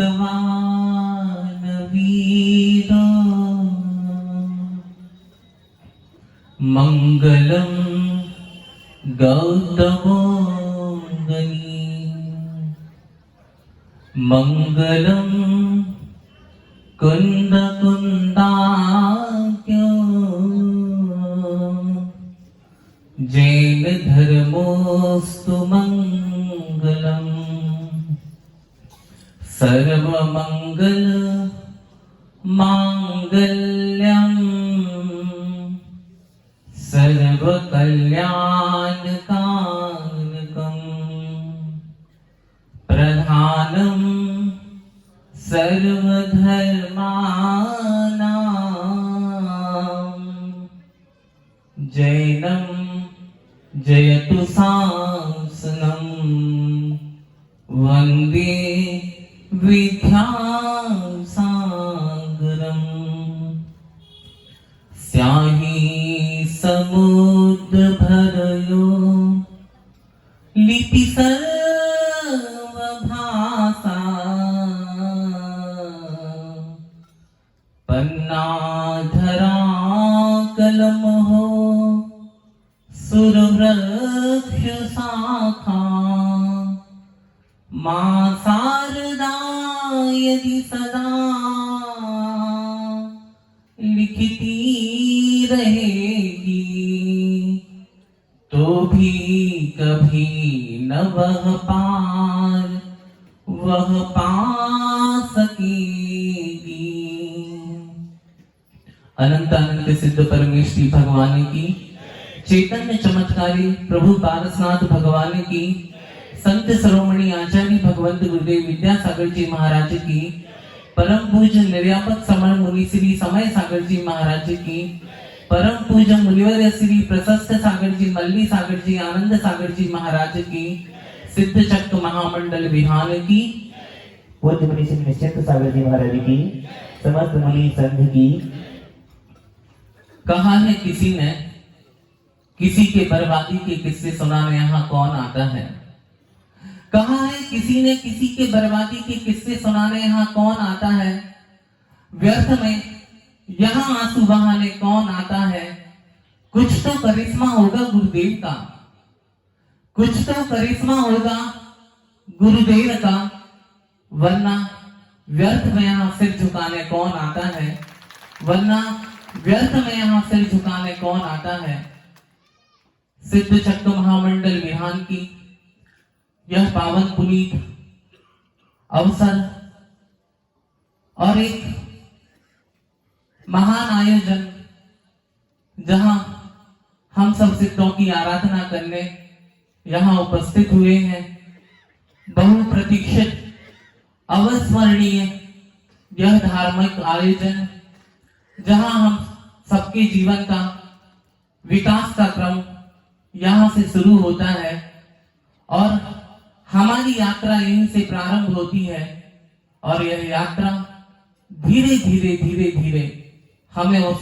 भगवान वीरो मंगलम गौतमोदनी मंगलम कुंद कुंदाख्यो जैन धर्मोस्तु मंगलम सर्वमंगल मांगल्यम सर्वकल्याणकानकम प्रधानम सर्वधर्माणां जैनम जयतु सांसनं वंदे विद्यासागरम् स्याहि समुद्रभरयो लिपि सर्वभाषा पन्नाधरा कलमहो सुरवृक्ष शाखा मां शारदा यदि सदा लिखती रहेगी तो भी कभी न वह पार वह पा सकेगी। अनंत अनंत सिद्ध परमेश्वरी भगवान की, चैतन्य चमत्कारी प्रभु पारसनाथ भगवान की, संत शिरोमणि आचार्य भगवंत गुरुदेव विद्यासागर जी महाराज की, परम पूज्य निर्यापक समण मुनि श्री समय सागर जी महाराज की, परम पूज्य मुनिवर श्री प्रशस्त सागर जी मल्ली सागर जी आनंद सागर जी महाराज की, सिद्ध चक्र महामंडल विहान की, पूज्य मुनि श्री निश्चिंत सागर जी महाराज की, समस्त मुनि संघ की। कहा है किसी ने, किसी के बर्बादी के किस्से सुनाने यहाँ कौन आता है। कहा है किसी ने, किसी के बर्बादी के किस्से सुनाने यहाँ कौन आता है। व्यर्थ में यहाँ आंसू बहाने कौन आता है। कुछ तो करिश्मा होगा गुरुदेव का, कुछ तो करिश्मा होगा गुरुदेव का, वरना व्यर्थ में यहाँ सिर झुकाने कौन आता है। वरना व्यर्थ में यहाँ सिर झुकाने कौन आता है। सिद्ध चक्र महामंडल विहान की यह पावन पुनीत अवसर और एक महान आयोजन, जहां हम सब सिद्धों की आराधना करने यहां उपस्थित हुए हैं। बहुप्रतीक्षित अविस्मरणीय यह धार्मिक आयोजन, जहां हम सबके जीवन का विकास का क्रम यहां से शुरू होता है और हमारी यात्रा यहीं से प्रारंभ होती है और यह यात्रा धीरे धीरे धीरे धीरे हमें उस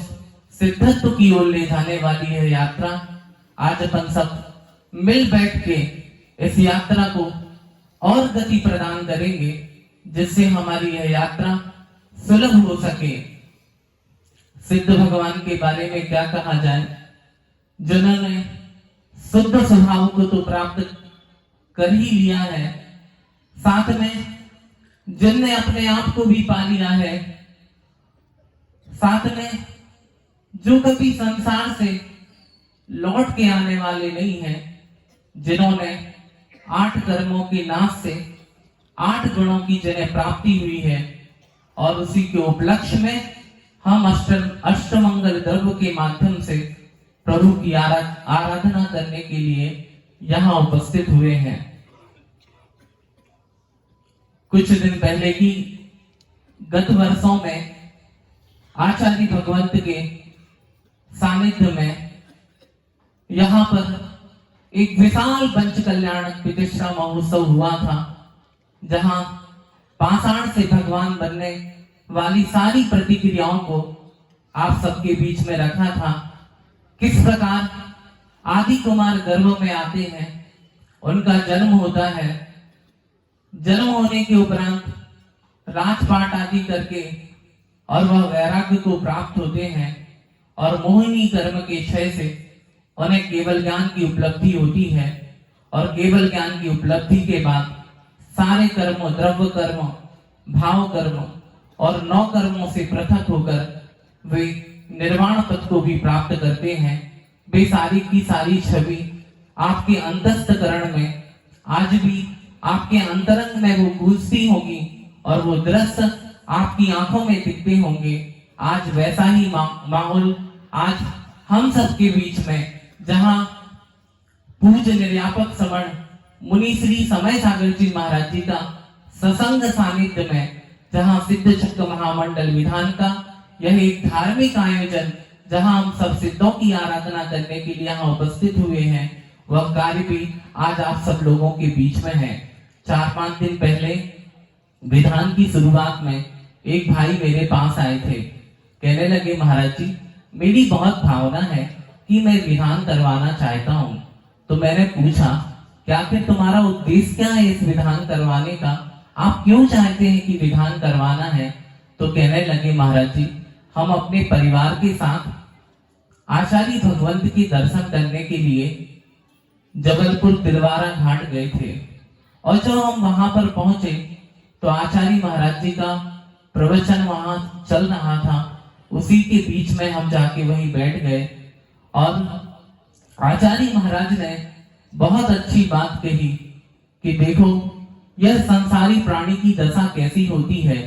सिद्धत्व की ओर ले जाने वाली है यात्रा। आज अपन सब मिल बैठ के इस यात्रा को और गति प्रदान करेंगे, जिससे हमारी यह यात्रा सुलभ हो सके। सिद्ध भगवान के बारे में क्या कहा जाए, जिन्होंने शुद्ध स्वभाव को तो प्राप्त कर ही लिया है, साथ में जिनने अपने आप को भी पा लिया है, साथ में जो कभी संसार से लौट के आने वाले नहीं हैं, जिन्होंने 8 कर्मों के नाश से 8 गुणों की जिन्हें प्राप्ति हुई है, और उसी के उपलक्ष्य में हम अष्टमंगल द्रव्य के माध्यम से प्रभु की आराधना करने के लिए यहाँ उपस्थित हुए हैं। कुछ दिन पहले की गत वर्षों में आचार्य भगवंत के सानिध्य में यहाँ पर एक विशाल पंच कल्याण प्रतिष्ठा महोत्सव हुआ था, जहाँ पाषाण से भगवान बनने वाली सारी प्रतिक्रियाओं को आप सबके बीच में रखा था। किस प्रकार आदि कुमार गर्भ में आते हैं, उनका जन्म होता है, जन्म होने के उपरांत राजपाट आदि करके और वह वैराग्य को प्राप्त होते हैं और मोहिनी कर्म के क्षय से उन्हें केवल ज्ञान की उपलब्धि होती है और केवल ज्ञान की उपलब्धि के बाद सारे कर्म, द्रव्य कर्म, भाव कर्म और 9 कर्मों से पृथक होकर वे निर्वाण पद को भी प्राप्त करते हैं। वे सारी की सारी छवि आपके अंतस्थकरण में आज भी आपके अंतरंग में वो गूंजती होगी और वो दृश्य आपकी आंखों में दिखते होंगे। आज वैसा ही माहौल आज हम सबके बीच में, जहां पूज्य निर्यापक समण मुनि श्री समय सागर जी महाराज जी का ससंग सानिध्य में, जहां सिद्ध चक्र महामंडल विधान का यह एक धार्मिक आयोजन, जहां हम सब सिद्धों की आराधना करने के लिए यहाँ उपस्थित हुए हैं, वह कार्य भी आज आप सब लोगों के बीच में है। 4-5 दिन पहले विधान की शुरुआत में एक भाई मेरे पास आए थे। कहने लगे, महाराज जी मेरी बहुत भावना है कि मैं विधान करवाना चाहता हूँ। तो मैंने पूछा, क्या फिर तुम्हारा उद्देश्य क्या है इस विधान करवाने का? आप क्यों चाहते हैं कि विधान करवाना है? तो कहने लगे, महाराज जी हम अपने परिवार के साथ आचार्य भगवंत के दर्शन करने के लिए जबलपुर तिलवारा घाट गए थे और जब हम वहां पर पहुंचे तो आचार्य महाराज जी का प्रवचन वहां चल रहा था। उसी के बीच में हम जाके वहीं बैठ गए और आचार्य महाराज ने बहुत अच्छी बात कही कि देखो यह संसारी प्राणी की दशा कैसी होती है।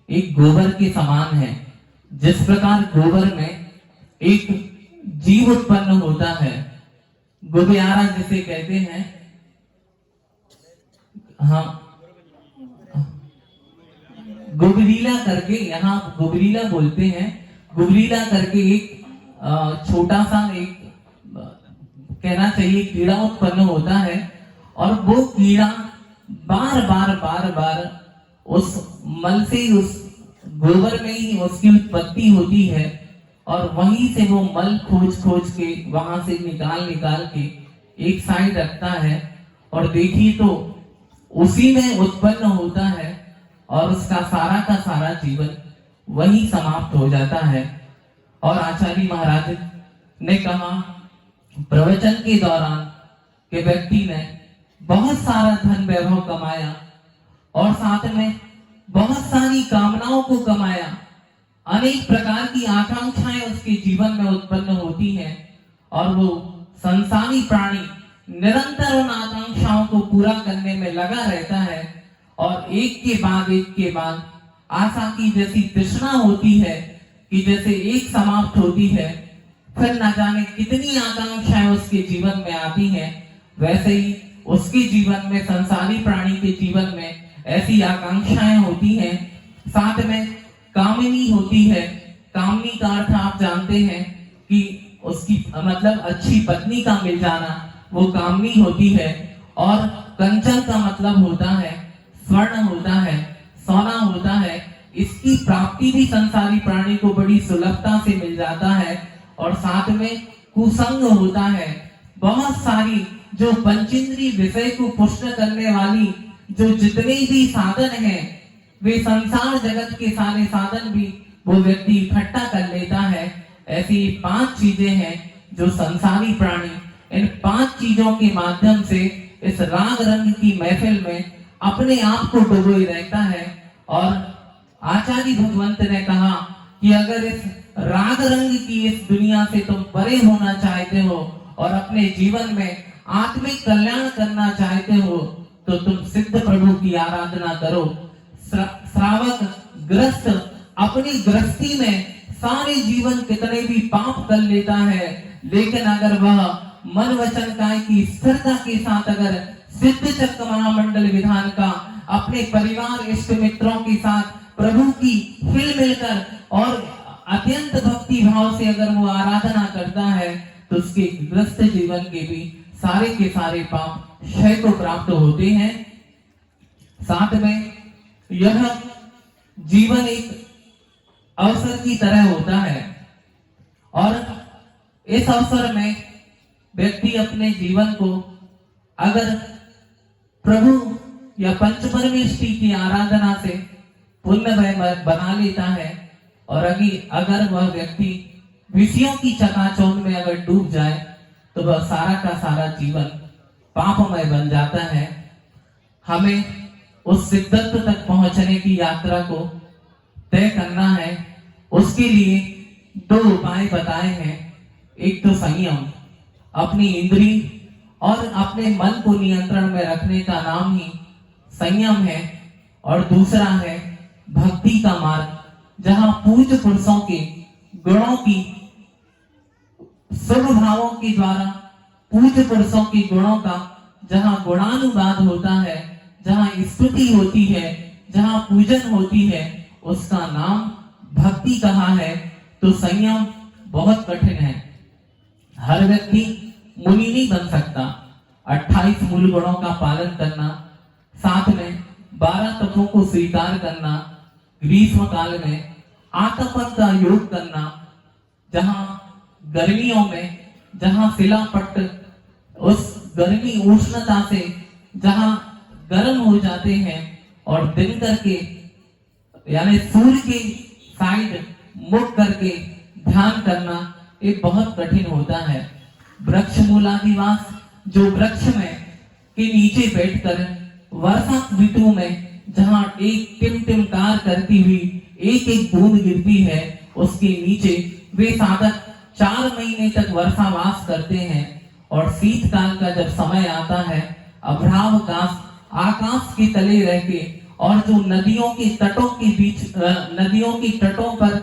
एक गोबर के समान है। जिस प्रकार गोबर में एक जीव उत्पन्न होता है, गोबियारा जिसे कहते हैं, हाँ गुबरीला करके, यहाँ गुबरीला बोलते हैं, गुबरीला करके एक छोटा सा एक कहना चाहिए कीड़ा उत्पन्न होता है और वो कीड़ा बार बार उस मल से, उस गोबर में ही उसकी उत्पत्ति होती है और वहीं से वो मल खोज के वहां से निकाल के एक साइड रखता है और देखिए तो उसी में उत्पन्न होता है और उसका सारा का सारा जीवन वही समाप्त हो जाता है। और आचार्य महाराज ने कहा प्रवचन के दौरान कि व्यक्ति ने बहुत सारा धन वैभव कमाया और साथ में बहुत सारी कामनाओं को कमाया, अनेक प्रकार की आकांक्षाएं उसके जीवन में उत्पन्न होती हैं और वो संसारी प्राणी निरंतर उन आकांक्षाओं को पूरा करने में लगा रहता है और एक के बाद आशा की जैसी तृष्णा होती है कि जैसे एक समाप्त होती है फिर न जाने कितनी आकांक्षाएं उसके जीवन में आती हैं, वैसे ही उसके जीवन में, संसारी प्राणी के जीवन में ऐसी आकांक्षाएं होती हैं। साथ में कामिनी होती है। कामनी का अर्थ आप जानते हैं कि उसकी मतलब अच्छी पत्नी का मिल जाना, वो कामनी होती है। और कंचन का मतलब होता है स्वर्ण होता है, सोना होता है। इसकी प्राप्ति भी संसारी प्राणी को बड़ी सुलभता से मिल जाता है। और साथ में कुसंग होता है। बहुत सारी जो पंचेंद्रिय विषय को पुष्ट करने वाली जो जितने भी साधन हैं, वे संसार जगत के सारे साधन भी वो व्यक्ति इकट्ठा कर लेता है। ऐसी 5 चीजें हैं जो संसारी प्राणी इन 5 चीजों के माध्यम से इस राग रंग की महफिल में अपने आप को डुबोए रहता है। और आचार्य भगवंत ने कहा कि अगर इस राग रंग की इस दुनिया से तुम परे होना चाहते हो और अपने जीवन में आत्मिक कल्याण करना चाहते हो तो तुम सिद्ध प्रभु की आराधना करो। श्रावक ग्रस्त अपनी गृहस्थी में सारे जीवन कितने भी पाप कर लेता है, लेकिन अगर वह मन वचन काय की स्थिरता के साथ अगर सिद्ध चक्र महामंडल विधान का अपने परिवार इष्ट मित्रों के साथ प्रभु की हिल मिलकर और अत्यंत भक्ति भाव से अगर वो आराधना करता है तो उसके ग्रस्त जीवन के भी सारे के सारे पाप क्षय को प्राप्त होते हैं। साथ में यह जीवन एक अवसर की तरह होता है और इस अवसर में व्यक्ति अपने जीवन को अगर प्रभु या पंच परमेष्टि की आराधना से पुण्यमय बना लेता है। और अगर वह व्यक्ति विषयों की चकाचौंध में अगर डूब जाए तो वह सारा का सारा जीवन पापमय बन जाता है। हमें उस सिद्धत्व तक पहुंचने की यात्रा को तय करना है। उसके लिए दो उपाय बताए हैं। एक तो संयम, अपनी इंद्री और अपने मन को नियंत्रण में रखने का नाम ही संयम है। और दूसरा है भक्ति का मार्ग, जहां पूज्य पुरुषों के गुणों की शुभ भावों के द्वारा पूज्य पुरुषों के गुणों का जहां गुणानुवाद होता है, जहां स्तुति होती है, जहां पूजन होती है, उसका नाम भक्ति कहा है। तो संयम बहुत कठिन है। हर व्यक्ति मुनि नहीं बन सकता। 28 मूल गुणों का पालन करना, साथ में 12 तत्वों को स्वीकार करना, ग्रीष्म काल में आतपन का योग करना, जहां गर्मियों में जहां शिलापट्ट उस गर्मी उष्णता से जहां गर्म हो जाते हैं और दिन करके यानी सूर्य के साइड मुख करके ध्यान करना, ये बहुत कठिन होता है। वृक्ष मूलाधिवास, जो वृक्ष में के नीचे बैठकर वर्षा ऋतु में जहां एक टिमटिमकार करती हुई एक एक बूंद गिरती है, उसके नीचे वे साधक 4 महीने तक वर्षावास करते हैं। और शीतकाल का जब समय आता है, अभ्रावकाश आकाश के तले रह के और जो नदियों के तटों के बीच नदियों के तटों पर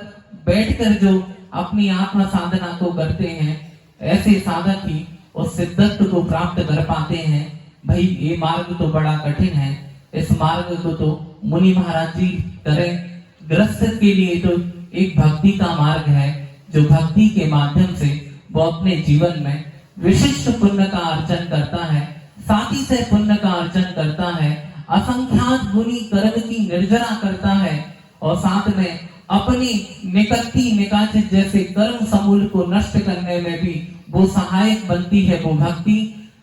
बैठकर जो अपनी आत्म साधना को करते हैं, ऐसे साधक ही उस सिद्धत्व को प्राप्त कर पाते हैं। भाई ये मार्ग तो बड़ा कठिन है, इस मार्ग को तो मुनि महाराज जी करें। गृहस्थ के लिए तो एक भक्ति का मार्ग है, जो भक्ति के माध्यम से वो अपने जीवन में विशिष्ट पुण्य का अर्जन करता है, साथी से पुण्य का अर्जन करता है, असंख्यात गुणी कर्म की निर्जरा करता है, और साथ में अपने निकट्टी निकाचित जैसे कर्म समूल को नष्ट करने में भी वो सहायक बनती है वो भक्ति।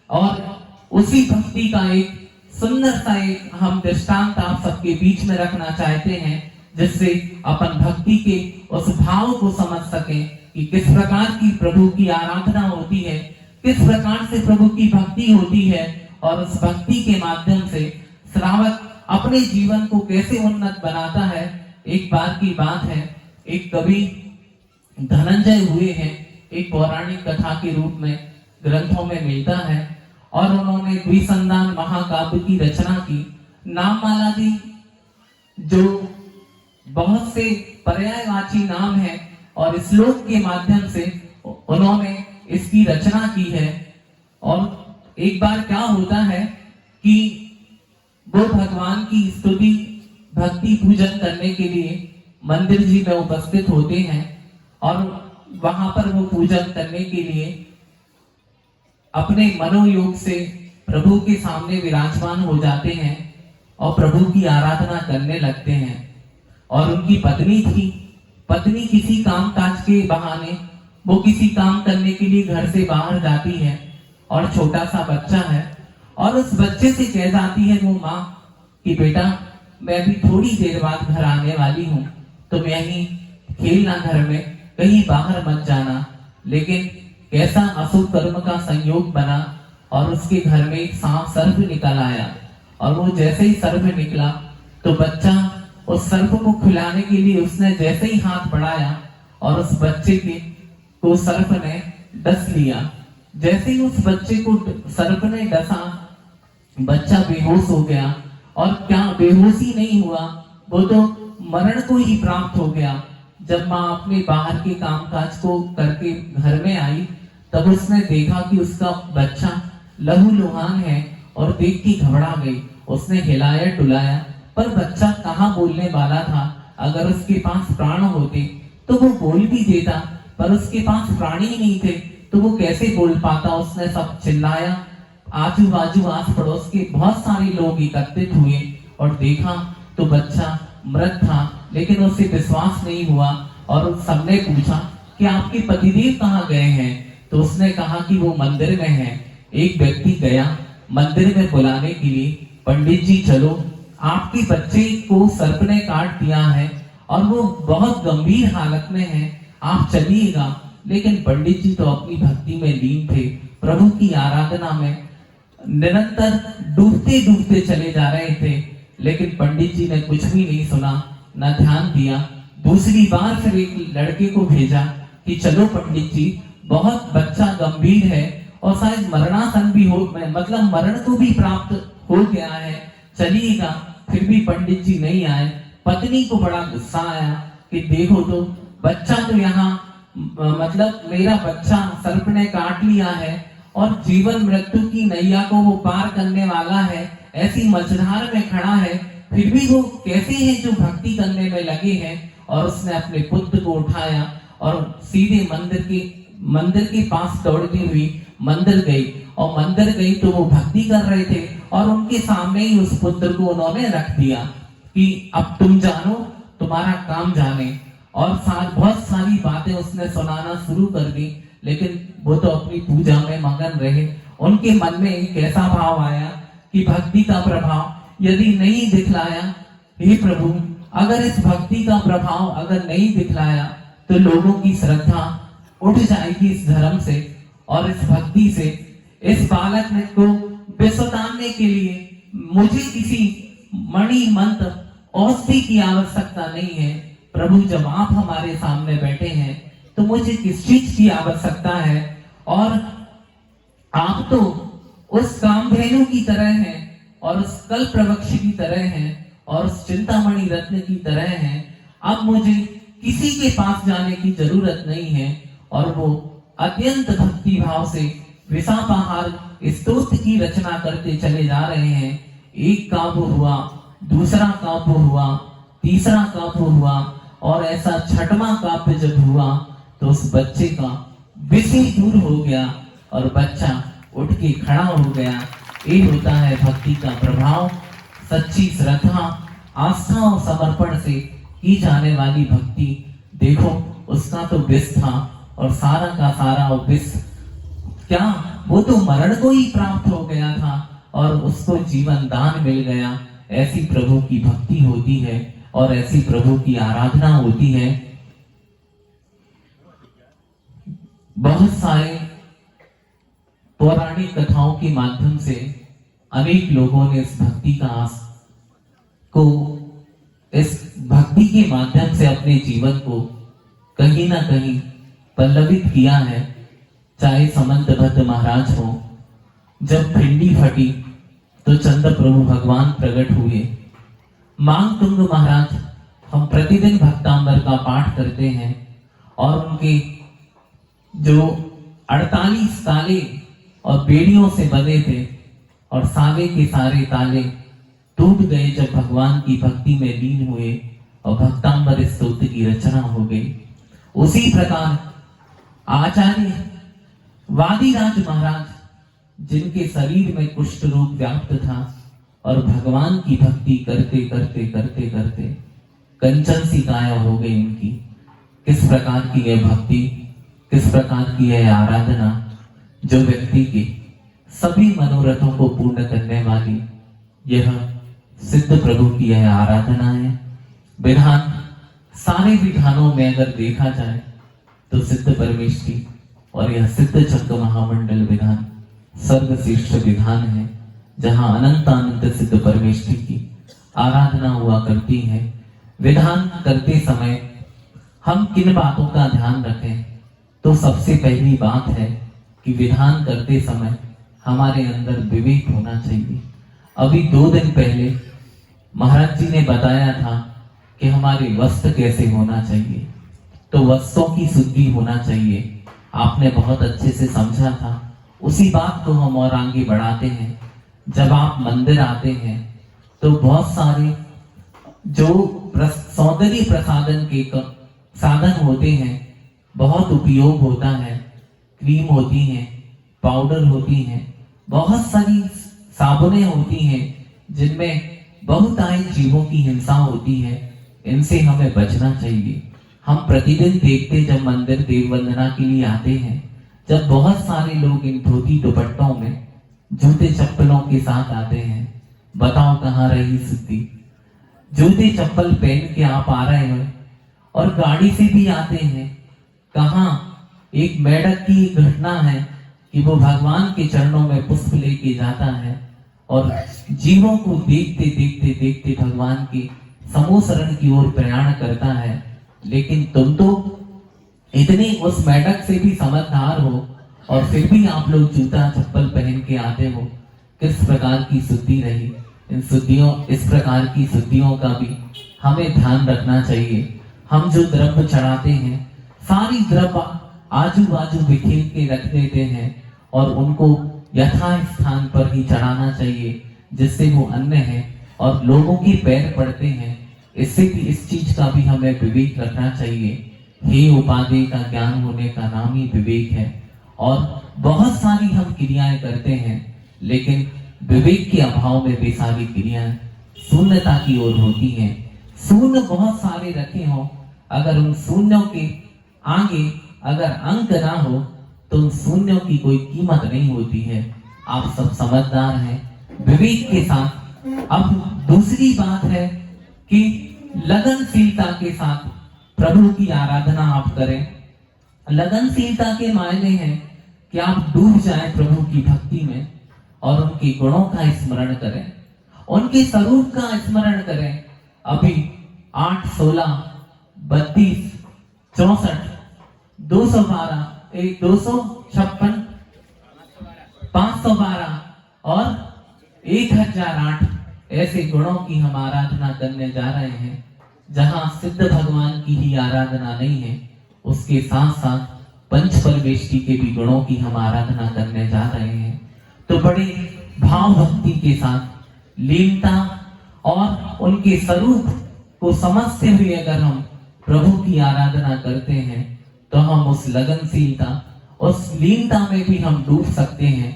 और उसी भक्ति का एक सुंदर सा एक हम दृष्टांत आप सबके बीच में रखना चाहते हैं, जिससे अपन भक्ति के उस भाव को समझ सकें कि किस प्रकार की प्रभु की आराधना होती है, किस प्रकार से प्रभु की भक्ति होती है, और उस भक्ति के माध्यम से श्रावक अपने जीवन को कैसे उन्नत बनाता है। एक बार की बात है, एक कवि धनंजय हुए हैं, एक पौराणिक कथा के रूप में ग्रंथों में मिलता है, और उन्होंने द्विसंधान महाकाव्य की रचना की। नाममाला दी, जो बहुत से पर्यायवाची नाम है, और श्लोक के माध्यम से उन्होंने इसकी रचना की है। और एक बार क्या होता है कि वो भगवान की स्तुति भक्ति पूजन करने के लिए मंदिर जी में उपस्थित होते हैं, और वहां पर वो पूजन करने के लिए अपने मनोयोग से प्रभु के सामने विराजमान हो जाते हैं और प्रभु की आराधना करने लगते हैं। और उनकी पत्नी थी, पत्नी किसी काम काज के बहाने वो किसी काम करने के लिए घर से बाहर जाती है, और छोटा सा बच्चा है, और उस बच्चे से कह जाती है वो माँ कि बेटा मैं अभी थोड़ी देर बाद घर आने वाली हूँ, तुम यहीं खेलना घर में, कहीं बाहर मत जाना। लेकिन कैसा अशुभ कर्म का संयोग बना, और उसके घर में एक सांप सर्प निकल आया, और वो जैसे ही सर्प निकला तो बच्चा उस सर्प को खिलाने के लिए उसने जैसे ही हाथ बढ़ाया, और उस बच्चे को सर्प ने डस लिया। जैसे ही उस बच्चे को सर्प ने डसा, बच्चा बेहोश हो गया, और क्या बेहोशी नहीं हुआ, वो तो मरण को ही प्राप्त हो गया। जब माँ अपने बाहर के कामकाज को करके घर में आई, तब उसने देखा कि उसका बच्चा लहूलुहान है, और देख के घबरा गई। उसने हिलाया डुलाया, पर बच्चा कहाँ बोलने वाला था। अगर उसके पास प्राण होते तो वो बोल भी देता, पर उसके पास प्राण ही नहीं थे, तो वो कैसे बोल पाता। उसने सब चिल्लाया, आजू बाजू आस पड़ोस के बहुत सारे लोग एकत्रित हुए, और देखा तो बच्चा मृत था। लेकिन उसे विश्वास नहीं हुआ, और सबने पूछा कि आपके पतिदेव कहाँ गए हैं, तो उसने कहा कि वो मंदिर में है। एक व्यक्ति गया मंदिर में बुलाने के लिए, पंडित जी चलो, आपके बच्चे को सर्प ने काट दिया है और वो बहुत गंभीर हालत में है, आप चलिएगा। लेकिन पंडित जी तो अपनी भक्ति में लीन थे, प्रभु की आराधना में निरंतर डूबते डूबते चले जा रहे थे। लेकिन पंडित जी ने कुछ भी नहीं सुना, न ध्यान दिया। दूसरी बार फिर एक लड़के को भेजा कि चलो पंडित जी, बहुत बच्चा गंभीर है और शायद मरणासन भी हो, मतलब मरण को भी प्राप्त हो गया है, चलिएगा। फिर भी पंडित जी नहीं आए। पत्नी को बड़ा गुस्सा आया कि देखो तो बच्चा तो यहाँ, मतलब मेरा बच्चा सर्प ने काट लिया है और जीवन मृत्यु की नैया को वो पार करने वाला है, ऐसी मझधार में खड़ा है, फिर भी वो कैसे हैं जो भक्ति करने में लगे हैं। और उसने अपने पुत्र को उठाया और सीधे मंदिर के पास दौड़ती हुई मंदिर गई। और मंदिर गई तो वो भक्ति कर रहे थे और उनके सामने ही उस पुत्र को उन्होंने रख दिया कि अब तुम जानो, तुम्हारा काम जाने। और बहुत सारी बातें उसने सुनाना शुरू कर दी। लेकिन वो तो अपनी पूजा में मगन रहे। उनके मन में एक ऐसा भाव आया कि भक्ति का प्रभाव यदि नहीं दिखलाया, हे प्रभु, अगर इस भक्ति का प्रभाव अगर नहीं दिखलाया तो लोगों की श्रद्धा उठ जाएगी इस धर्म से और इस भक्ति से। इस बालक को विश्वतानने के लिए मुझे किसी मणि मंत्र औषधि की आवश्यकता नहीं है। प्रभु, जब आप हमारे सामने बैठे हैं तो मुझे किस चीज की आवश्यकता है? और आप तो उस कामधेनु की तरह हैं और उस कल्प वृक्ष की तरह हैं और उस चिंतामणि रत्न की तरह हैं। अब मुझे किसी के पास जाने की जरूरत नहीं है। और वो अत्यंत भक्ति भाव से विशापाहार स्तोत्र की रचना करते चले जा रहे हैं। एक काव्य हुआ, दूसरा काव्य हुआ, तीसरा काव्य हुआ और ऐसा छठवां काव्य जब हुआ तो उस बच्चे का विष दूर हो गया और बच्चा उठ के खड़ा हो गया। ये होता है भक्ति का प्रभाव। सच्ची श्रद्धा, आस्था और समर्पण से की जाने वाली भक्ति। देखो, उसका तो विष था और सारा का सारा विष क्या, वो तो मरण को ही प्राप्त हो गया था और उसको जीवन दान मिल गया। ऐसी प्रभु की भक्ति होती है और ऐसी प्रभु की आराधना होती है। बहुत सारे पौराणिक कथाओं के माध्यम से अनेक लोगों ने इस भक्ति के माध्यम से अपने जीवन को कहीं ना कहीं पल्लवित किया है। चाहे समंतभद्र महाराज हो, जब भिंडी फटी तो चंद्र प्रभु भगवान प्रकट हुए। मांग तुंग महाराज, हम प्रतिदिन भक्तांबर का पाठ करते हैं और उनके जो 48 ताले और बेड़ियों से बने थे और सारे के सारे ताले टूट गए जब भगवान की भक्ति में लीन हुए और भक्तांबर स्तोत्र की रचना हो गई। उसी प्रकार आचार्य वादिराज महाराज, जिनके शरीर में कुष्ठ रोग व्याप्त था और भगवान की भक्ति करते करते करते करते कंचन सी काया हो गई उनकी। किस प्रकार की यह भक्ति, किस प्रकार की यह आराधना, जो व्यक्ति के सभी मनोरथों को पूर्ण करने वाली यह सिद्ध प्रभु की यह आराधना है। विधान, सारे विधानों में अगर देखा जाए तो सिद्ध परमेष्ठी और यह सिद्ध चक्र महामंडल विधान सर्वश्रेष्ठ विधान है, जहां अनंत अनंत सिद्ध परमेष्ठी की आराधना हुआ करती है। विधान करते समय हम किन बातों का ध्यान रखें? तो सबसे पहली बात है कि विधान करते समय हमारे अंदर विवेक होना चाहिए। अभी 2 दिन पहले महाराज जी ने बताया था कि हमारे वस्त्र कैसे होना चाहिए, तो वस्त्रों की शुद्धि होना चाहिए। आपने बहुत अच्छे से समझा था। उसी बात को हम और आगे बढ़ाते हैं। जब आप मंदिर आते हैं तो बहुत सारे जो सौंदर्य प्रसाधन के साधन होते हैं, बहुत उपयोग होता है। क्रीम होती हैं, पाउडर होती हैं, बहुत सारी साबुनें होती हैं जिनमें बहुत आए जीवों की हिंसा होती है। इनसे हमें बचना चाहिए। हम प्रतिदिन देखते, जब मंदिर देव वंदना के लिए आते हैं, जब बहुत सारे लोग इन धोती दुपट्टों में जूते चप्पलों के साथ आते हैं, बताओ कहाँ रही सिद्धि। जूते चप्पल पहन के आप आ रहे हो और गाड़ी से भी आते हैं। कहाँ एक मेढक की घटना है कि वो भगवान के चरणों में पुष्प लेके जाता है और जीवों को देखते देखते देखते भगवान के समूह शरण की ओर प्रयाण करता है। लेकिन तुम तो इतने उस मेढक से भी समझदार हो और फिर भी आप लोग जूता चप्पल पहन के आते हो। किस प्रकार की शुद्धि रही। इन शुद्धियों, इस प्रकार की शुद्धियों का भी हमें ध्यान रखना चाहिए। हम जो द्रव्य चढ़ाते हैं, सारी द्रव्य आजू बाजू बिखेर के रख देते हैं और उनको यथा स्थान पर ही चढ़ाना चाहिए जिससे वो अन्य है और लोगों के पैर पड़ते हैं। इससे भी इस चीज का भी हमें विवेक रखना चाहिए। हे उपाधि का ज्ञान होने का नाम ही विवेक है। और बहुत सारी हम क्रियाएं करते हैं लेकिन विवेक के अभाव में वे सारी क्रियाएं शून्यता की ओर होती हैं। शून्य बहुत सारे रखे हों, अगर उन शून्यों के आगे अगर अंक ना हो तो उन शून्यों की कोई कीमत नहीं होती है। आप सब समझदार हैं विवेक के साथ। अब दूसरी बात है कि लगनशीलता के साथ प्रभु की आराधना आप करें। लगनशीलता के मायने हैं कि आप डूब जाएं प्रभु की भक्ति में और उनके गुणों का स्मरण करें, उनके स्वरूप का स्मरण करें। अभी 8, 16, 32, 64, 212, 256, 512 और 1008 ऐसे गुणों की हम आराधना करने जा रहे हैं। जहां सिद्ध भगवान की ही आराधना नहीं है, उसके साथ साथ पंच परमेष्टि के भी गुणों की हम आराधना करने जा रहे हैं। तो बड़े भाव भक्ति के साथ लीनता और उनके स्वरूप को समझते हुए अगर हम प्रभु की आराधना करते हैं तो हम उस लगनशीलता, उस लीनता में भी हम डूब सकते हैं।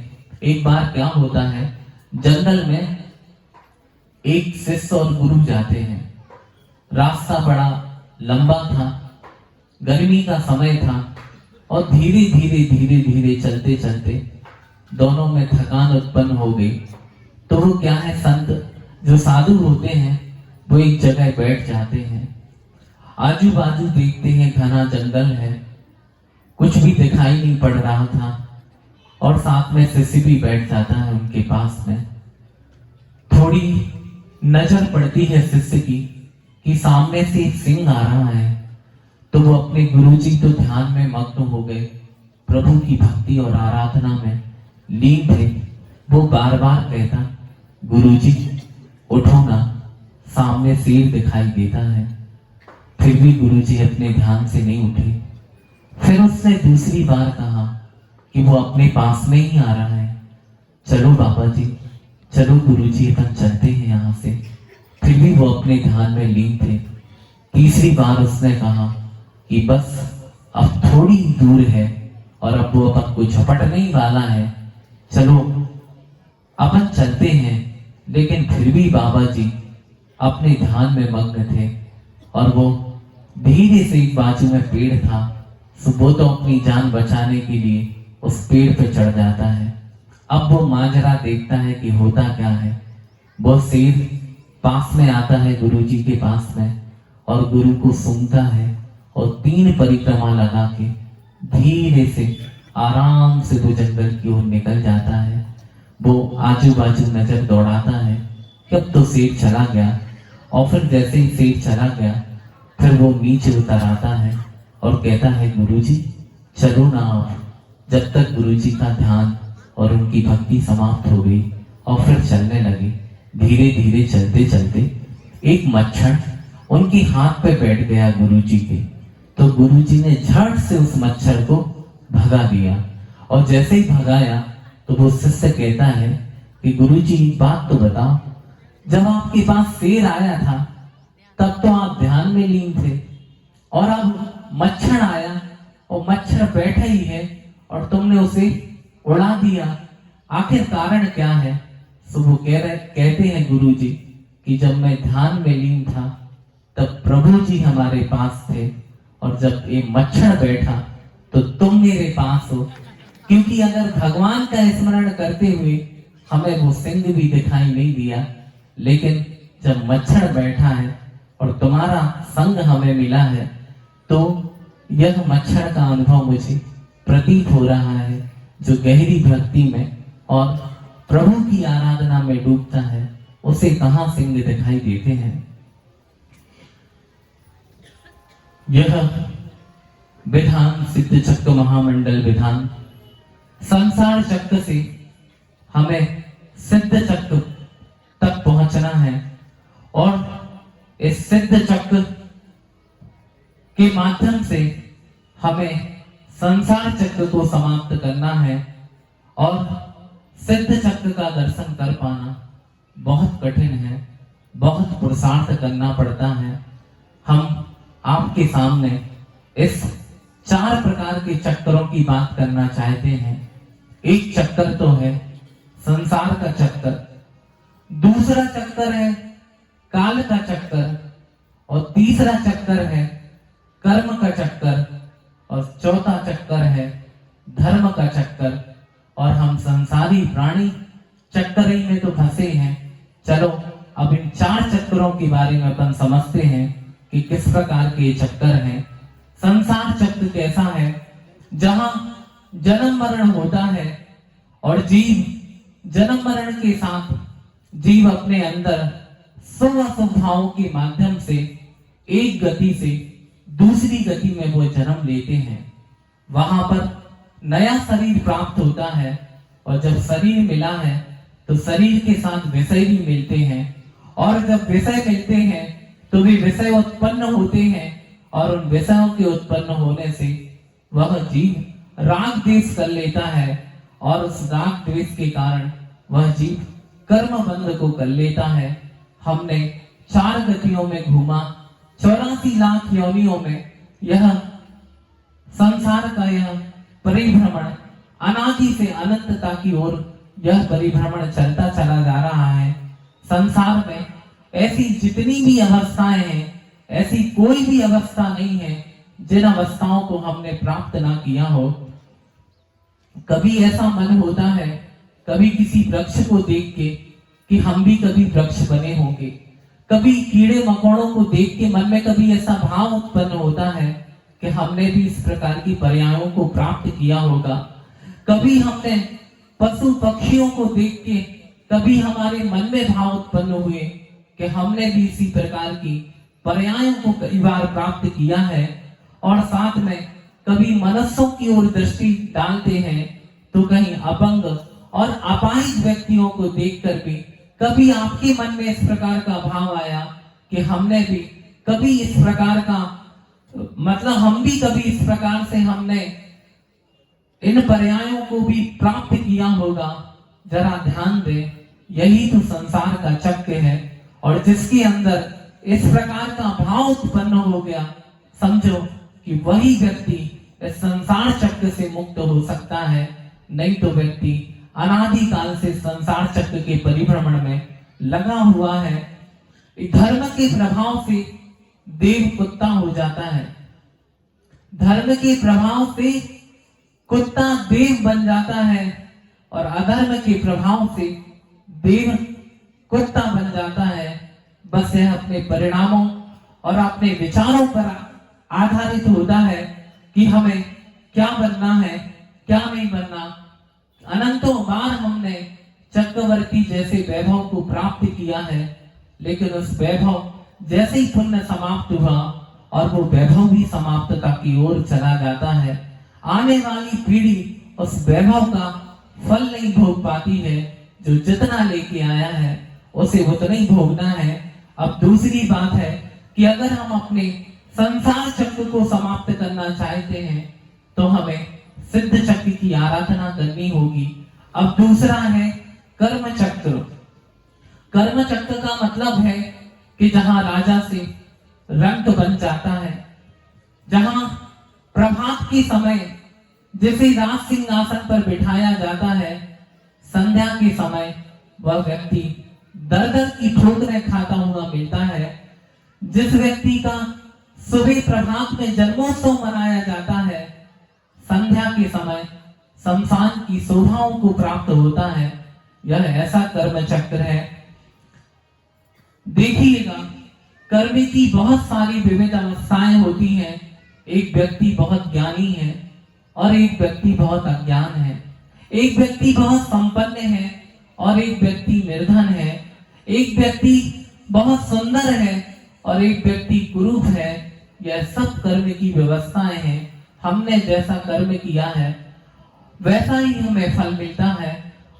एक बार क्या होता है, जंगल में एक शिष्य और गुरु जाते हैं। रास्ता बड़ा लंबा था, गर्मी का समय था और धीरे धीरे धीरे धीरे चलते चलते दोनों में थकान उत्पन्न हो गई। तो वो क्या है, संत जो साधु होते हैं वो एक जगह बैठ जाते हैं। आजू बाजू देखते हैं, घना जंगल है, कुछ भी दिखाई नहीं पड़ रहा था और साथ में शिष्य भी बैठ जाता है उनके पास में। थोड़ी नजर पड़ती है शिष्य की कि सामने से एक सिंह आ रहा है। तो वो अपने गुरुजी तो ध्यान में मग्न हो गए, प्रभु की भक्ति और आराधना में लीन थे। वो बार बार कहता, गुरुजी उठो ना, सामने शेर दिखाई देता है। फिर भी गुरुजी अपने ध्यान से नहीं उठे। फिर उसने दूसरी बार कहा कि वो अपने पास में ही आ रहा है, चलो बाबा जी, चलो गुरुजी, अपन चलते हैं यहाँ से। फिर भी वो अपने ध्यान में लीन थे। तीसरी बार उसने कहा कि बस अब थोड़ी दूर है और अब वो अपन को झपटने ही वाला है, चलो अपन चलते हैं। लेकिन फिर भी बाबा जी अपने ध्यान में मग्न थे और वो धीरे से एक बाजू में पेड़ था, सो वो तो अपनी जान बचाने के लिए उस पेड़ पे चढ़ जाता है। अब वो माजरा देखता है कि होता क्या है। वो शेर पास में आता है गुरुजी के पास में और गुरु को सूंघता है और 3 परिक्रमा लगा के धीरे से आराम से वो जंगल की ओर निकल जाता है। वो आजू बाजू नजर दौड़ाता है कि अब तो शेर चला गया। और फिर जैसे ही शेर चला गया, फिर वो नीचे उतर आता है और कहता है, गुरुजी चलो ना आप। जब तक गुरुजी का ध्यान और उनकी भक्ति समाप्त हो गई और फिर चलने लगे। धीरे धीरे चलते चलते एक मच्छर उनके हाथ पे बैठ गया गुरुजी के। तो गुरुजी ने झट से उस मच्छर को भगा दिया और जैसे ही भगाया तो वो शिष्य कहता है कि गुरुजी एक बात तो बताओ, जब आपके पास शेर आया था तब तो आप ध्यान में लीन थे और अब मच्छर आया और मच्छर बैठा ही है और तुमने उसे उड़ा दिया, आखिर कारण क्या है? तो वो कहते हैं गुरुजी कि जब मैं ध्यान में लीन था तब प्रभु जी हमारे पास थे और जब ये मच्छर बैठा तो तुम मेरे पास हो। क्योंकि अगर भगवान का स्मरण करते हुए हमें वो सिंह भी दिखाई नहीं दिया लेकिन जब मच्छर बैठा है और तुम्हारा संग हमें मिला है, तो यह मच्छर का अनुभव मुझे प्रतीत हो रहा है। जो गहरी भक्ति में और प्रभु की आराधना में डूबता है, उसे कहां सिंह दिखाई देते हैं। यह विधान सिद्ध चक्र महामंडल विधान संसार चक्र से हमें सिद्ध चक्र तक पहुंचना है, और इस सिद्ध चक्र के माध्यम से हमें संसार चक्र को समाप्त करना है। और सिद्ध चक्र का दर्शन कर पाना बहुत कठिन है, बहुत पुरुषार्थ करना पड़ता है। हम आपके सामने इस 4 प्रकार के चक्रों की बात करना चाहते हैं। एक चक्कर तो है संसार का चक्कर, दूसरा चक्कर है काल का चक्कर, और तीसरा चक्कर है कर्म का चक्कर, और चौथा चक्कर है धर्म का चक्कर। और हम संसारी प्राणी चक्कर ही में तो फंसे हैं। चलो अब इन 4 चक्रों के बारे में अपन समझते हैं कि किस प्रकार के ये चक्कर हैं। संसार चक्र कैसा है? जहां जन्म मरण होता है और जीव जन्म मरण के साथ जीव अपने अंदर शुभ भावों के माध्यम से एक गति से दूसरी गति में वो जन्म लेते हैं। वहां पर नया शरीर प्राप्त होता है, और जब शरीर मिला है तो शरीर के साथ विषय भी मिलते हैं, और जब विषय मिलते हैं तो भी विषय उत्पन्न होते हैं, और उन विषयों के उत्पन्न होने से वह जीव राग द्वेष कर लेता है, और उस राग द्वेष के कारण वह जीव कर्म बंध को कर लेता है। हमने 4 गतियों में घूमा, 84 लाख योनियों में यह संसार का यह परिभ्रमण अनादि से अनंतता की ओर यह परिभ्रमण चलता चला जा रहा है। संसार में ऐसी जितनी भी अवस्थाएं हैं, ऐसी कोई भी अवस्था नहीं है जिन अवस्थाओं को हमने प्राप्त ना किया हो। कभी ऐसा मन होता है, कभी किसी वृक्ष को देख के कि हम भी कभी वृक्ष बने होंगे, कभी कीड़े मकोड़ों को देख के मन में कभी ऐसा भाव उत्पन्न होता है कि हमने भी इस प्रकार की पर्यायों को प्राप्त किया होगा। कभी हमने पशु पक्षियों को देख के कभी हमारे मन में भाव उत्पन्न हुए कि हमने भी इसी प्रकार की पर्यायों को कई बार प्राप्त किया है। और साथ में कभी मनुष्यों की ओर दृष्टि डालते हैं तो कहीं अपंग और अपाहिज व्यक्तियों को देखकर भी कभी आपके मन में इस प्रकार का भाव आया कि हमने भी कभी इस प्रकार का, मतलब हम भी कभी इस प्रकार से हमने इन पर्यायों को भी प्राप्त किया होगा। जरा ध्यान दें, यही तो संसार का चक्र है, और जिसके अंदर इस प्रकार का भाव उत्पन्न हो गया, समझो कि वही व्यक्ति इस संसार चक्र से मुक्त हो सकता है। नहीं तो व्यक्ति अनादि काल से संसार चक्र के परिभ्रमण में लगा हुआ है। धर्म के प्रभाव से देव कुत्ता हो जाता है, धर्म के प्रभाव से कुत्ता देव बन जाता है, और अधर्म के प्रभाव से देव कुत्ता बन जाता है। बस यह अपने परिणामों और अपने विचारों पर आधारित होता है कि हमें क्या बनना है, क्या नहीं बनना। अनंतों बार हमने चक्रवर्ती जैसे वैभव को प्राप्त किया है, लेकिन उस वैभव जैसे ही पुण्य समाप्त हुआ और वो वैभव भी समाप्तता की ओर चला जाता है, आने वाली पीढ़ी उस वैभव का फल नहीं भोग पाती है। जो जितना लेके आया है उसे उतना ही भोगना है। अब दूसरी बात है कि अगर हम अपने संसार चक्र को समाप्त करना चाहते हैं तो हमें सिद्ध चक्र की आराधना करनी होगी। अब दूसरा है कर्म चक्र। कर्म चक्र का मतलब है कि जहां राजा से रंक बन जाता है, जहां प्रभात के समय जिसे राज सिंहासन पर बिठाया जाता है, संध्या के समय वह व्यक्ति दर दर की ठोकरें खाता हुआ मिलता है। जिस व्यक्ति का सुबह प्रभात में जन्मोत्सव मनाया जाता है, संध्या के समय शमशान की शोभाओं को प्राप्त होता है। यह ऐसा कर्म चक्र है। देखिएगा, कर्म की बहुत सारी विविध अवस्थाएं होती हैं। एक व्यक्ति बहुत ज्ञानी है और एक व्यक्ति बहुत अज्ञान है। एक व्यक्ति बहुत संपन्न है और एक व्यक्ति निर्धन है। एक व्यक्ति बहुत सुंदर है और एक व्यक्ति कुरूप है। यह सब कर्म की व्यवस्थाएं हैं। हमने जैसा कर्म किया है वैसा ही हमें फल मिलता है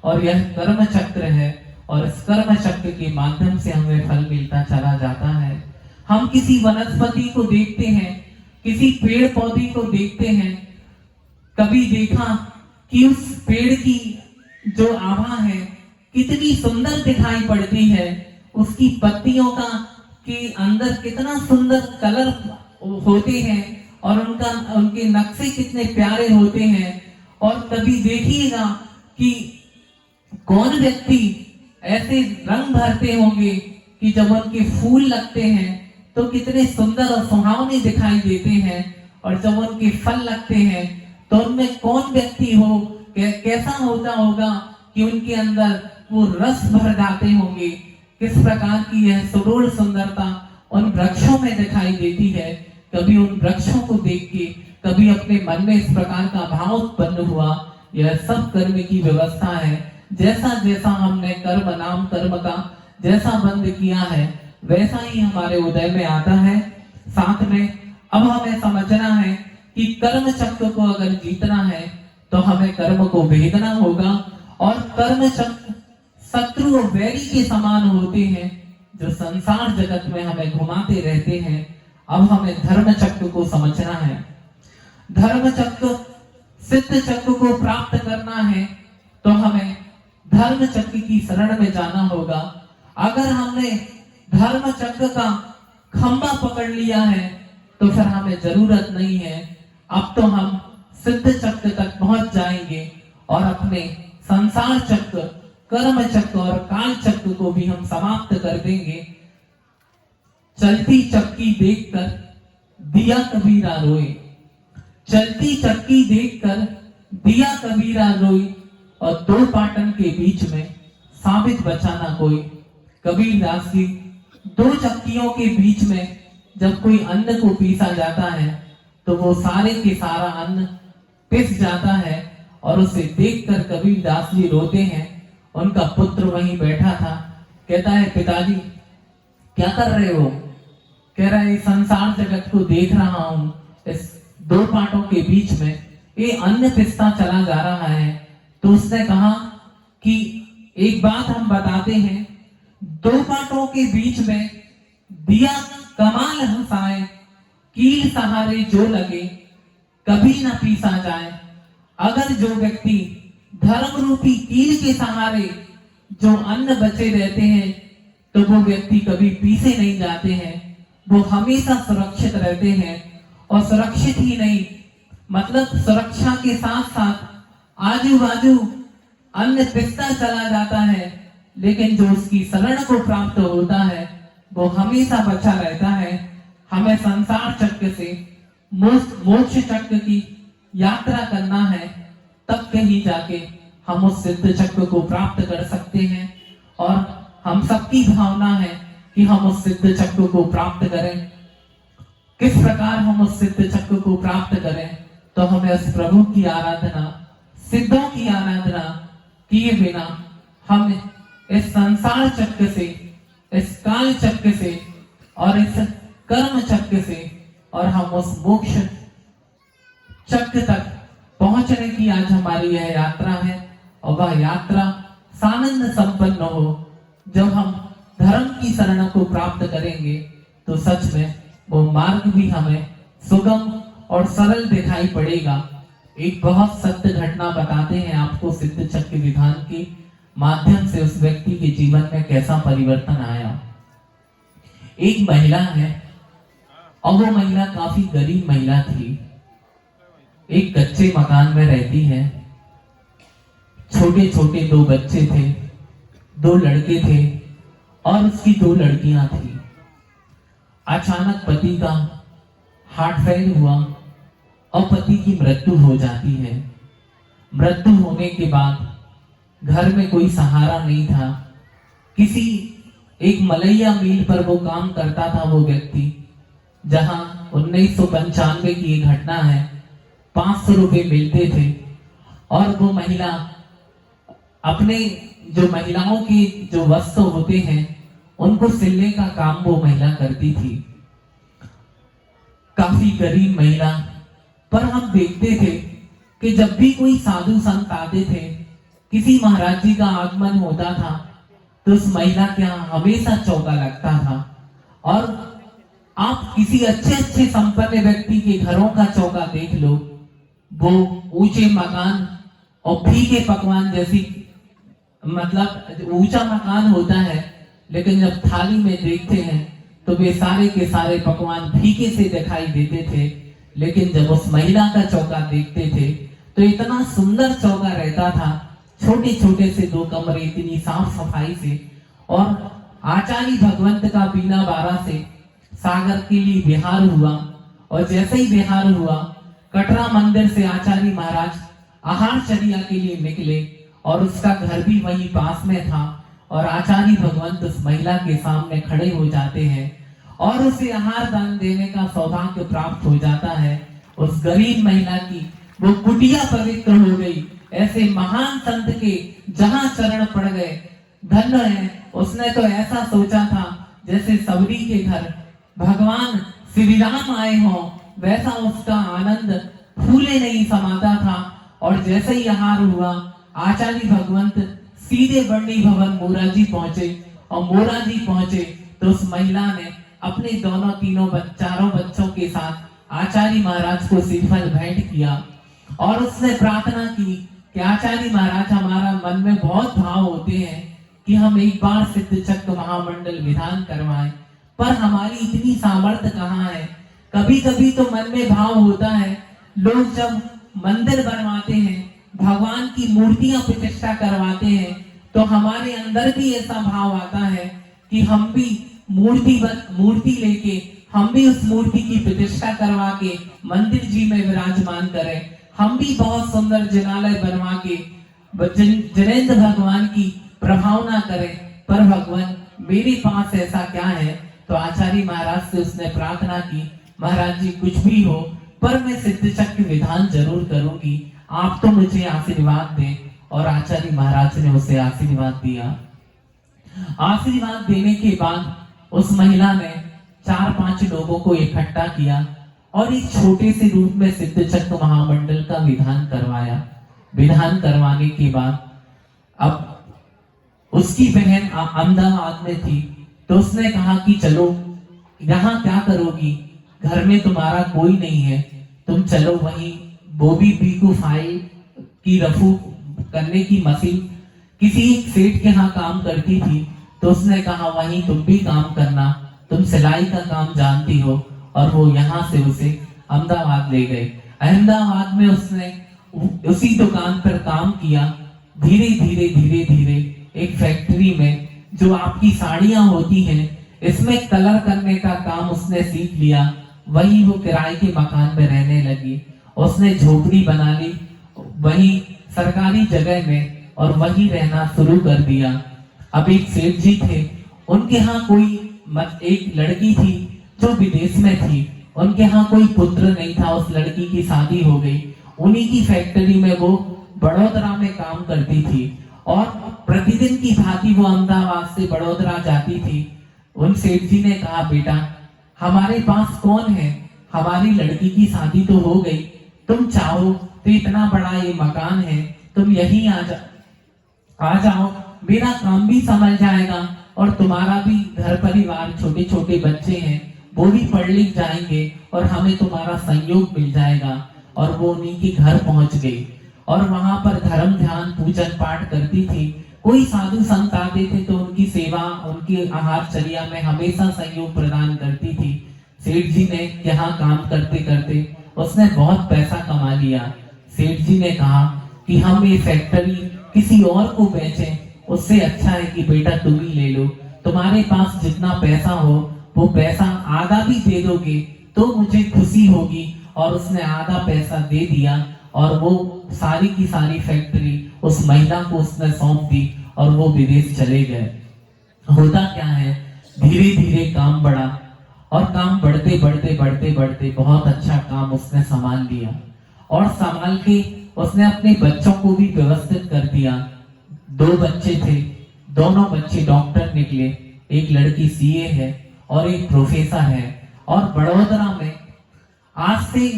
और यह कर्म चक्र है और इस कर्म चक्र के माध्यम से हमें फल मिलता चला जाता है। हम किसी वनस्पति को देखते हैं, किसी पेड़ पौधे को देखते हैं, कभी देखा कि उस पेड़ की जो आभा है कितनी सुंदर दिखाई पड़ती है, उसकी पत्तियों का के अंदर कितना सुंदर कलर होते हैं और उनके नक्शे कितने प्यारे होते हैं। और कभी देखिएगा कि कौन व्यक्ति ऐसे रंग भरते होंगे कि जब उनके फूल लगते हैं तो कितने सुंदर और सुहावने दिखाई देते हैं और जब उनके फल लगते हैं तो उनमें कौन व्यक्ति हो कैसा होता होगा कि उनके अंदर वो रस भर जाते होंगे। किस प्रकार की यह सुडोल सुंदरता उन वृक्षों में दिखाई देती है। कभी उन वृक्षों को देख के कभी अपने मन में इस प्रकार का भाव उत्पन्न हुआ। यह सब कर्म की व्यवस्था है। जैसा जैसा हमने कर्म नाम कर्म का जैसा बंद किया है वैसा ही हमारे उदय में आता है। साथ में अब हमें समझना है कि कर्म चक्र को अगर जीतना है तो हमें कर्म को भेदना होगा। और कर्म चक्र शत्रु और वैरी के समान होते हैं जो संसार जगत में हमें घुमाते रहते हैं। अब हमें धर्म चक्र को समझना है। धर्म चक्र सिद्ध चक्र को प्राप्त करना है तो हमें धर्म चक्र की शरण में जाना होगा। अगर हमने धर्म चक्र का खंबा पकड़ लिया है तो फिर हमें जरूरत नहीं है। अब तो हम सिद्ध चक्र तक पहुंच जाएंगे और अपने संसार चक्र, कर्म चक्र और काल चक्र को भी हम समाप्त कर देंगे। चलती चक्की देखकर दिया कबीरा रोए, चलती चक्की देखकर दिया कबीरा रोए और दो पाटन के बीच में साबित बचा ना कोई। कबीरदास जी, दो चक्कियों के बीच में जब कोई अन्न को पीसा जाता है तो वो सारे के सारा अन्न पिस जाता है और उसे देखकर कबीरदास जी रोते हैं। उनका पुत्र वहीं बैठा था, कहता है पिताजी क्या कर रहे हो? कह रहा है संसार जगत को देख रहा हूं, इस दो पाटों के बीच में ये अन्न पिसता चला जा रहा है। तो उसने कहा कि एक बात हम बताते हैं, दो पाटों के बीच में दिया कमाल हंसाए, कील सहारे जो लगे कभी न पीसा जाए। अगर जो व्यक्ति धर्म रूपी कील के सहारे जो अन्न बचे रहते हैं तो वो व्यक्ति कभी पीसे नहीं जाते हैं, वो हमेशा सुरक्षित रहते हैं। और सुरक्षित ही नहीं मतलब सुरक्षा के साथ साथ आजू बाजू अन्न पिसता चला जाता है, लेकिन जो उसकी शरण को प्राप्त होता है वो हमेशा बचा रहता है। हमें संसार चक्र से मोक्ष चक्र की यात्रा करना है, तब कहीं जाके हम उस सिद्ध चक्र को प्राप्त कर सकते हैं। और हम सबकी भावना है कि हम उस सिद्ध चक्र को प्राप्त करें। किस प्रकार हम उस सिद्ध चक्र को प्राप्त करें? तो हमें उस प्रभु की आराधना, सिद्धों की आराधना किए बिना हम इस संसार चक्र से, इस काल चक्र से और इस कर्म चक्र से और हम उस मोक्ष चक्र तक पहुंचने की आज हमारी यह यात्रा है। और वह यात्रा सानंद संपन्न हो। जब हम धर्म की शरण को प्राप्त करेंगे तो सच में वो मार्ग भी हमें सुगम और सरल दिखाई पड़ेगा। एक बहुत सत्य घटना बताते हैं आपको सिद्ध चक्र विधान के माध्यम से उस व्यक्ति के जीवन में कैसा परिवर्तन आया। एक महिला है और वो महिला काफी गरीब महिला थी। एक कच्चे मकान में रहती है। छोटे छोटे दो बच्चे थे, दो लड़के थे और उसकी दो लड़कियां थी। अचानक पति का हार्ट फेल हुआ और पति की मृत्यु हो जाती है। मृत्यु होने के बाद घर में कोई सहारा नहीं था। किसी एक मलैया मिल पर वो काम करता था वो व्यक्ति, जहां 1995 की ये घटना है। 500 रुपए मिलते थे और वो महिला अपने जो महिलाओं के जो वस्त्र होते हैं उनको सिलने का काम वो महिला करती थी। काफी गरीब महिला, पर हम देखते थे कि जब भी कोई साधु संत आते थे, किसी महाराज जी का आगमन होता था, तो उस महिला के यहाँ हमेशा चौका लगता था। और आप किसी अच्छे अच्छे संपन्न व्यक्ति के घरों का चौका देख लो, वो ऊंचे मकान और फीके पकवान जैसी, मतलब ऊंचा मकान होता है, लेकिन जब थाली में देखते हैं तो वे सारे के सारे पकवान फीके से दिखाई देते थे। लेकिन जब उस महिला का चौका देखते थे तो इतना सुंदर चौका रहता था, छोटे छोटे से 2 कमरे, इतनी साफ सफाई से। और आचार्य भगवंत का बीना बारा से सागर के लिए बिहार हुआ, और जैसे ही बिहार हुआ, कटरा मंदिर से आचार्य महाराज आहारचर्या के लिए निकले, और उसका घर भी वहीं पास में था। और आचार्य भगवंत उस महिला के सामने खड़े हो जाते हैं और उसे आहार दान देने का सौभाग्य प्राप्त हो जाता है। उस गरीब महिला की वो कुटिया पवित्र हो गई। ऐसे महान संत के जहां चरण पड़ गए, धन्य है। उसने तो ऐसा सोचा था जैसे सबरी के घर भगवान श्री राम आए हों, वैसा उसका आनंद फूले नहीं समाता था। और जैसे ही आहार हुआ, आचार्य भगवंत सीधे बंडी भवन मोराजी पहुंचे, और मोराजी पहुंचे तो उस महिला ने अपने चारों बच्चों के साथ आचार्य महाराज को श्रीफल भेंट किया, और उसने प्रार्थना की कि आचार्य महाराज, हमारा मन में बहुत भाव होते हैं कि हम एक बार सिद्ध चक्र महामंडल विधान करवाएं, पर हमारी इतनी सामर्थ्य कहाँ है। कभी कभी तो मन में भाव होता है, लोग जब मंदिर बनवाते हैं, भगवान की मूर्तियां प्रतिष्ठा करवाते हैं, तो हमारे अंदर भी ऐसा भाव आता है कि हम भी मूर्ति लेके हम भी उस मूर्ति की प्रतिष्ठा करवा के मंदिर जी में विराजमान करें, हम भी बहुत सुंदर जिनालय बनवा के जनेंद्र भगवान की प्रभावना करें। पर भगवान, मेरे पास ऐसा क्या है? तो आचार्य महाराज से उसने प्रार्थना की, महाराज जी कुछ भी हो, पर मैं सिद्ध चक्र विधान जरूर करूंगी, आप तो मुझे आशीर्वाद दें। और आचार्य महाराज ने उसे आशीर्वाद दिया। आशीर्वाद देने के बाद उस महिला ने 4-5 लोगों को इकट्ठा किया और एक छोटे से रूप में सिद्ध चक्र महामंडल का विधान करवाया। विधान करवाने के बाद अब उसकी बहन अहमदाबाद में थी, तो उसने कहा कि चलो, यहाँ क्या करोगी, घर में तुम्हारा कोई नहीं है, तुम चलो वहीं बोबी पीकू फाइल की रफू करने की मशीन किसी सेठ के यहाँ काम करती थी, तो उसने कहा वहीं तुम भी काम करना, तुम सिलाई का काम जानती हो। और वो यहाँ से उसे अहमदाबाद ले गए। अहमदाबाद में उसने उसी दुकान पर काम किया। धीरे धीरे एक फैक्ट्री में जो आपकी साड़ियां होती हैं, इसमें कलर करने का काम उसने सीख लिया। वही वो किराए के मकान में रहने लगी। उसने झोपड़ी बना ली वही सरकारी जगह में, और वही रहना शुरू कर दिया। अब एक सेठ जी थे, उनके यहाँ एक लड़की थी जो विदेश में थी, उनके यहाँ कोई पुत्र नहीं था, उस लड़की की शादी हो गई। उन्हीं की फैक्ट्री में वो बड़ौदा में काम करती थी, और प्रतिदिन की भांति वो अहमदाबाद से बड़ौदा जाती थी। उन सेठ जी ने कहा, बेटा हमारे पास कौन है, हमारी लड़की की शादी तो हो गई, तुम चाहो तो इतना बड़ा ये मकान है, तुम यहीं आ जाओ, मेरा काम भी संभल जाएगा, और तुम्हारा भी घर परिवार, छोटे छोटे बच्चे हैं, वो भी पढ़ लिख जाएंगे, और हमें तुम्हारा सहयोग मिल जाएगा। और वो उन्हीं के घर पहुंच गई, और वहां पर धर्म ध्यान पूजन पाठ करती थी। कोई साधु संत आते थे तो उनकी सेवा, उनकी आहारचर्या में हमेशा सहयोग प्रदान करती थी। सेठ जी ने यहाँ काम करते करते उसने बहुत पैसा कमा लिया। सेठ जी ने कहा कि हम ये फैक्ट्री किसी और को बेचें, उससे अच्छा है कि बेटा तुम ही ले लो, तुम्हारे पास जितना पैसा हो वो पैसा आधा भी दे दोगे तो मुझे खुशी होगी। और उसने आधा पैसा दे दिया, और वो सारी की सारी फैक्ट्री उस महिला को उसने सौंप दी, और वो विदेश चले गए। होता क्या है, धीरे धीरे काम बढ़ा और काम बढ़ते बढ़ते बढ़ते बढ़ते बहुत अच्छा काम उसने संभाल लिया और संभाल के उसने अपने बच्चों को भी व्यवस्थित कर दिया। 2 बच्चे थे, दोनों बच्चे डॉक्टर निकले, एक लड़की सीए है और एक प्रोफेसर है। और बड़ोदरा में आज से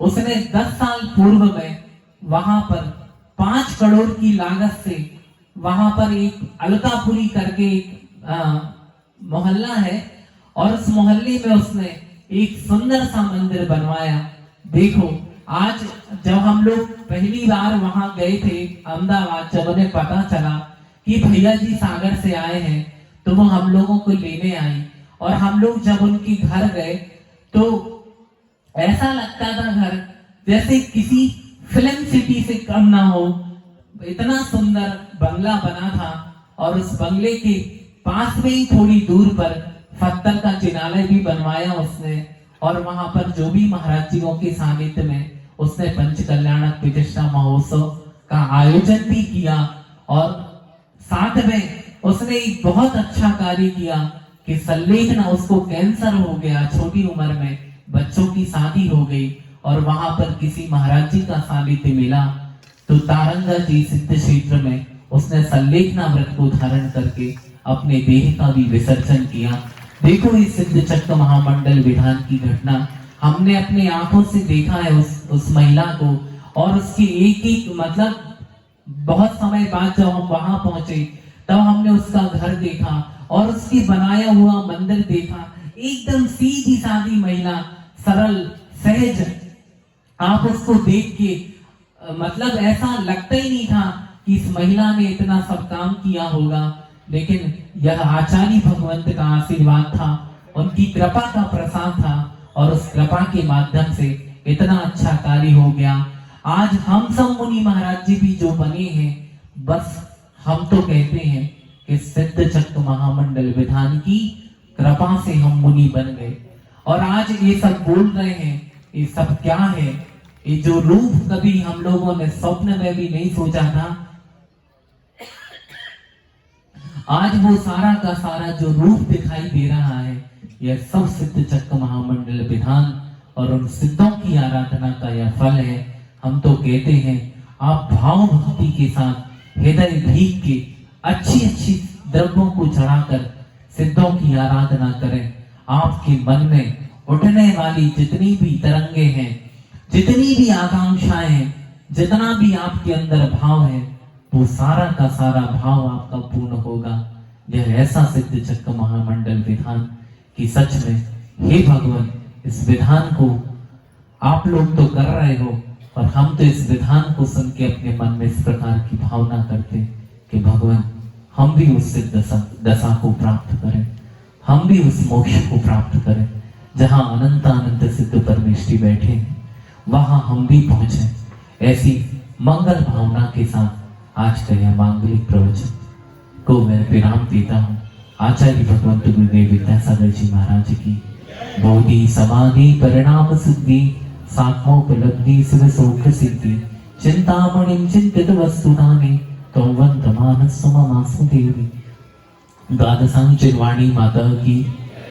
उसने 10 साल पूर्व में वहां पर 5 करोड़ की लागत से वहां पर एक अलकापुरी करके एक मोहल्ला है और उस मोहल्ले में उसने एक सुंदर सा मंदिर बनवाया। देखो आज जब हम लोग पहली बार वहां गए थे अहमदाबाद, जब उन्हें पता चला कि भैया जी सागर से आए हैं तो वो हम लोगों को लेने आई और हम लोग जब उनके घर गए तो ऐसा लगता था घर जैसे किसी फिल्म सिटी से कम ना हो। इतना सुंदर बंगला बना था और उस बंगले के पास में ही थोड़ी दूर पर पत्थर का चिनालय भी बनवाया उसने और वहां पर जो भी महाराज जियों के सानिध्य में उसने पंच कल्याणक प्रतिष्ठा महोत्सव का आयोजन भी किया। और साथ में उसने एक बहुत अच्छा कार्य किया कि संलेखना, उसको कैंसर हो गया छोटी उम्र में, बच्चों की शादी हो गई और वहां पर किसी महाराज जी का सानिध्य मिला तो तारंगा जी सिद्ध क्षेत्र में उसने संलेखना व्रत को धारण करके अपने देह का भी विसर्जन किया। देखो इस सिद्ध चक्र महामंडल विधान की घटना हमने अपने आंखों से देखा है उस महिला को और उसकी एक मतलब बहुत समय बाद जब हम वहां पहुंचे तब हमने उसका घर देखा और उसकी बनाया हुआ मंदिर देखा। एकदम सीधी सादी महिला, सरल सहज, आप उसको देख के मतलब ऐसा लगता ही नहीं था कि इस महिला ने इतना सब काम किया होगा, लेकिन यह आचार्य भगवंत का आशीर्वाद था, उनकी कृपा का प्रसाद था और उस कृपा के माध्यम से इतना अच्छा कार्य हो गया। आज हम सब मुनि महाराज जी भी जो बने हैं, बस हम तो कहते हैं कि सिद्ध चक्र महामंडल विधान की कृपा से हम मुनि बन गए। और आज ये सब बोल रहे हैं, ये सब क्या है, ये जो रूप कभी हम लोगों ने स्वप्न में भी नहीं सोचा था, आज वो सारा का सारा जो रूप दिखाई दे रहा है, यह सब सिद्ध चक्र महामंडल विधान और उन सिद्धों की आराधना का यह फल है। हम तो कहते हैं आप भाव भक्ति के साथ हृदय भीग के अच्छी अच्छी द्रव्यों को चढ़ाकर सिद्धों की आराधना करें। आपके मन में उठने वाली जितनी भी तरंगे हैं, जितनी भी आकांक्षाएं हैं, जितना भी आपके अंदर भाव है, वो सारा का सारा भाव आपका पूर्ण होगा। यह ऐसा सिद्ध चक्र महामंडल विधान कि सच में हे भगवान, इस विधान को आप लोग तो कर रहे हो और हम तो इस विधान को सुन के अपने मन में इस प्रकार की भावना करते कि भगवान हम भी उस सिद्ध दशा को प्राप्त करें, हम भी उस मोक्ष को प्राप्त करें जहां अनंत अनंत सिद्ध परमेष्ठी बैठे हैं, वहां हम भी पहुंचे। ऐसी मंगल भावना के साथ आज का यह मांगलिक प्रवचन को मैं विराम देता हूँ। आचार्य भगवंत गुरुदेव विद्यासागर जी महाराज की बोधि समाधि परिणाम सिद्धि सात्मोपलब्धि शिव सुख सिद्धि चिंतामणिं चिंतित वस्तुदाने त्वं वन्दमानस्व ममासु देवी। द्वादशांग चिरवाणी माता की